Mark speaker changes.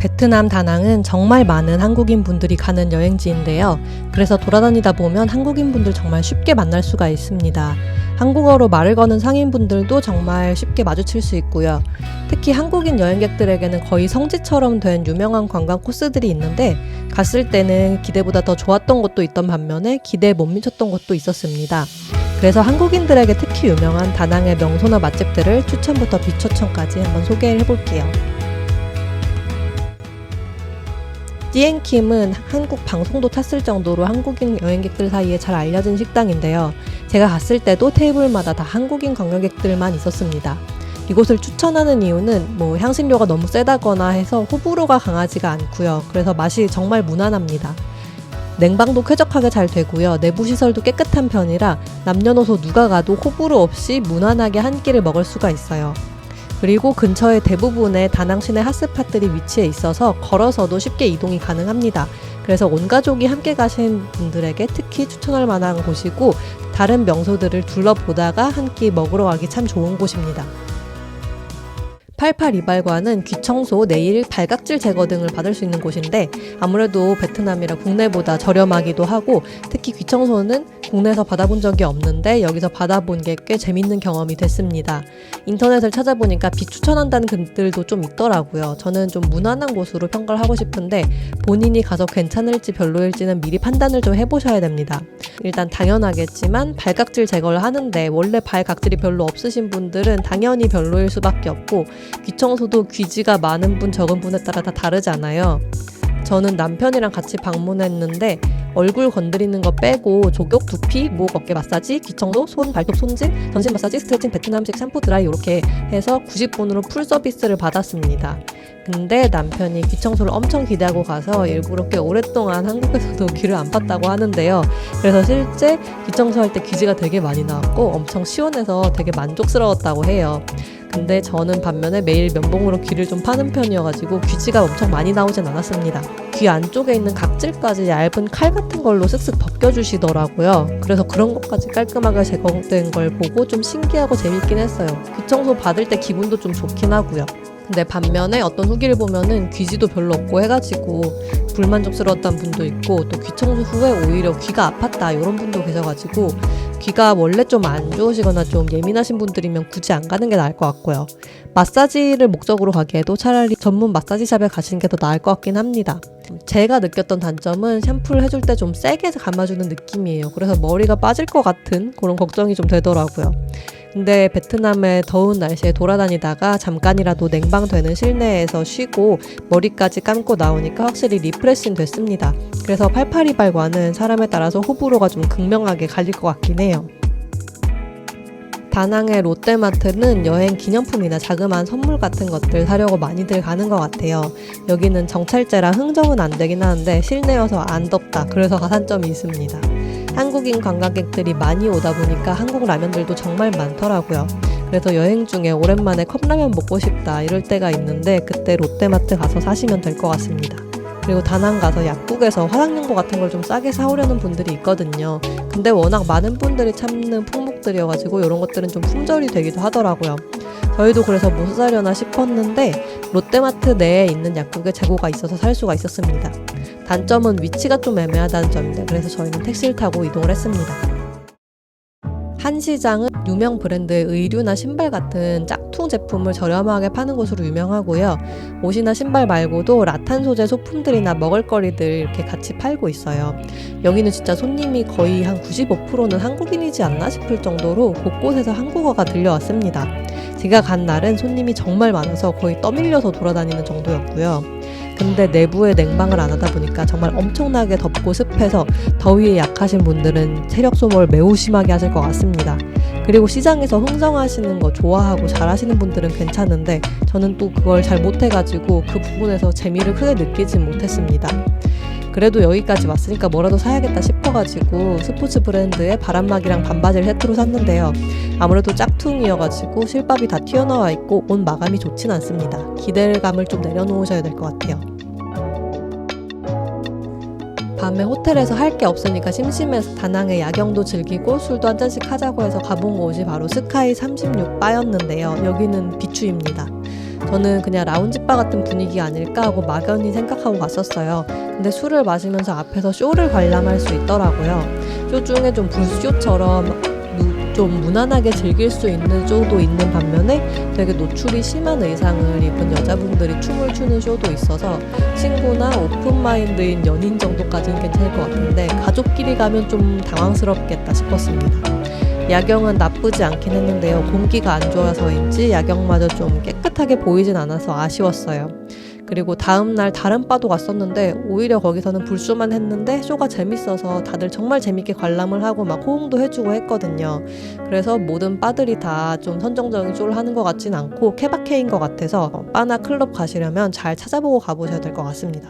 Speaker 1: 베트남 다낭은 정말 많은 한국인 분들이 가는 여행지인데요. 그래서 돌아다니다 보면 한국인 분들 정말 쉽게 만날 수가 있습니다. 한국어로 말을 거는 상인분들도 정말 쉽게 마주칠 수 있고요. 특히 한국인 여행객들에게는 거의 성지처럼 된 유명한 관광 코스들이 있는데 갔을 때는 기대보다 더 좋았던 곳도 있던 반면에 기대에 못 미쳤던 곳도 있었습니다. 그래서 한국인들에게 특히 유명한 다낭의 명소나 맛집들을 추천부터 비추천까지 한번 소개를 해볼게요. 띠엔킴은 한국 방송도 탔을 정도로 한국인 여행객들 사이에 잘 알려진 식당인데요. 제가 갔을 때도 테이블마다 다 한국인 관광객들만 있었습니다. 이곳을 추천하는 이유는 향신료가 너무 세다거나 해서 호불호가 강하지가 않고요. 그래서 맛이 정말 무난합니다. 냉방도 쾌적하게 잘 되고요. 내부 시설도 깨끗한 편이라 남녀노소 누가 가도 호불호 없이 무난하게 한 끼를 먹을 수가 있어요. 그리고 근처에 대부분의 다낭 시내 핫스팟들이 위치해 있어서 걸어서도 쉽게 이동이 가능합니다. 그래서 온 가족이 함께 가신 분들에게 특히 추천할 만한 곳이고 다른 명소들을 둘러보다가 한 끼 먹으러 가기 참 좋은 곳입니다. 88 이발관은 귀청소, 네일, 발각질 제거 등을 받을 수 있는 곳인데 아무래도 베트남이라 국내보다 저렴하기도 하고 특히 귀청소는 국내에서 받아본 적이 없는데 여기서 받아본 게 꽤 재밌는 경험이 됐습니다. 인터넷을 찾아보니까 비추천한다는 글들도 좀 있더라고요. 저는 좀 무난한 곳으로 평가를 하고 싶은데 본인이 가서 괜찮을지 별로일지는 미리 판단을 좀 해보셔야 됩니다. 일단 당연하겠지만 발각질 제거를 하는데 원래 발각질이 별로 없으신 분들은 당연히 별로일 수밖에 없고 귀청소도 귀지가 많은 분 적은 분에 따라 다 다르잖아요. 저는 남편이랑 같이 방문했는데 얼굴 건드리는 거 빼고 족욕, 두피, 목, 어깨 마사지, 귀청소, 손, 발톱 손질, 전신 마사지, 스트레칭, 베트남식 샴푸, 드라이 이렇게 해서 90분으로 풀 서비스를 받았습니다. 근데 남편이 귀청소를 엄청 기대하고 가서 일부러 꽤 오랫동안 한국에서도 귀를 안 팠다고 하는데요. 그래서 실제 귀청소할 때 귀지가 되게 많이 나왔고 엄청 시원해서 되게 만족스러웠다고 해요. 근데 저는 반면에 매일 면봉으로 귀를 좀 파는 편이어가지고 귀지가 엄청 많이 나오진 않았습니다. 귀 안쪽에 있는 각질까지 얇은 칼 같은 걸로 쓱쓱 벗겨주시더라고요. 그래서 그런 것까지 깔끔하게 제거된 걸 보고 좀 신기하고 재밌긴 했어요. 귀청소 받을 때 기분도 좀 좋긴 하고요. 근데 반면에 어떤 후기를 보면은 귀지도 별로 없고 해가지고 불만족스러웠던 분도 있고 또 귀청소 후에 오히려 귀가 아팠다 이런 분도 계셔가지고 귀가 원래 좀 안 좋으시거나 좀 예민하신 분들이면 굳이 안 가는 게 나을 것 같고요. 마사지를 목적으로 가기에도 차라리 전문 마사지샵에 가시는 게 더 나을 것 같긴 합니다. 제가 느꼈던 단점은 샴푸를 해줄 때 좀 세게 감아주는 느낌이에요. 그래서 머리가 빠질 것 같은 그런 걱정이 좀 되더라고요. 근데 베트남의 더운 날씨에 돌아다니다가 잠깐이라도 냉방되는 실내에서 쉬고 머리까지 감고 나오니까 확실히 리프레싱 됐습니다. 그래서 88 이발관은 사람에 따라서 호불호가 좀 극명하게 갈릴 것 같긴 해요. 다낭의 롯데마트는 여행 기념품이나 자그마한 선물 같은 것들 사려고 많이들 가는 것 같아요. 여기는 정찰제라 흥정은 안 되긴 하는데 실내여서 안 덥다. 그래서 가산점이 있습니다. 한국인 관광객들이 많이 오다 보니까 한국 라면들도 정말 많더라고요. 그래서 여행 중에 오랜만에 컵라면 먹고 싶다 이럴 때가 있는데 그때 롯데마트 가서 사시면 될 것 같습니다. 그리고 다낭 가서 약국에서 화장연고 같은 걸 좀 싸게 사오려는 분들이 있거든요. 근데 워낙 많은 분들이 찾는 품목들이어가지고 이런 것들은 좀 품절이 되기도 하더라고요. 저희도 그래서 뭐 사려나 싶었는데 롯데마트 내에 있는 약국에 재고가 있어서 살 수가 있었습니다. 단점은 위치가 좀 애매하다는 점인데 그래서 저희는 택시를 타고 이동을 했습니다. 한시장은 유명 브랜드의 의류나 신발 같은 짝퉁 제품을 저렴하게 파는 곳으로 유명하고요. 옷이나 신발 말고도 라탄 소재 소품들이나 먹을거리들 이렇게 같이 팔고 있어요. 여기는 진짜 손님이 거의 한 95%는 한국인이지 않나 싶을 정도로 곳곳에서 한국어가 들려왔습니다. 제가 간 날은 손님이 정말 많아서 거의 떠밀려서 돌아다니는 정도였고요. 근데 내부에 냉방을 안 하다 보니까 정말 엄청나게 덥고 습해서 더위에 약하신 분들은 체력 소모를 매우 심하게 하실 것 같습니다. 그리고 시장에서 흥정하시는 거 좋아하고 잘하시는 분들은 괜찮은데 저는 또 그걸 잘 못해가지고 그 부분에서 재미를 크게 느끼진 못했습니다. 그래도 여기까지 왔으니까 뭐라도 사야겠다 싶어가지고 스포츠 브랜드의 바람막이랑 반바지를 세트로 샀는데요. 아무래도 짝퉁이어가지고 실밥이 다 튀어나와 있고 옷 마감이 좋진 않습니다. 기대감을 좀 내려놓으셔야 될 것 같아요. 밤에 호텔에서 할 게 없으니까 심심해서 다낭의 야경도 즐기고 술도 한 잔씩 하자고 해서 가본 곳이 바로 스카이 36바였는데요. 여기는 비추입니다. 저는 그냥 라운지바 같은 분위기 아닐까 하고 막연히 생각하고 갔었어요. 근데 술을 마시면서 앞에서 쇼를 관람할 수 있더라고요. 쇼 중에 좀 불쇼처럼 좀 무난하게 즐길 수 있는 쇼도 있는 반면에 되게 노출이 심한 의상을 입은 여자분들이 춤을 추는 쇼도 있어서 친구나 오픈마인드인 연인 정도까지는 괜찮을 것 같은데 가족끼리 가면 좀 당황스럽겠다 싶었습니다. 야경은 나쁘지 않긴 했는데요. 공기가 안 좋아서인지 야경마저 좀 깨끗하게 보이진 않아서 아쉬웠어요. 그리고 다음날 다른 바도 갔었는데 오히려 거기서는 불쇼만 했는데 쇼가 재밌어서 다들 정말 재밌게 관람을 하고 막 호응도 해주고 했거든요. 그래서 모든 바들이 다 좀 선정적인 쇼를 하는 것 같진 않고 케바케인 것 같아서 바나 클럽 가시려면 잘 찾아보고 가보셔야 될 것 같습니다.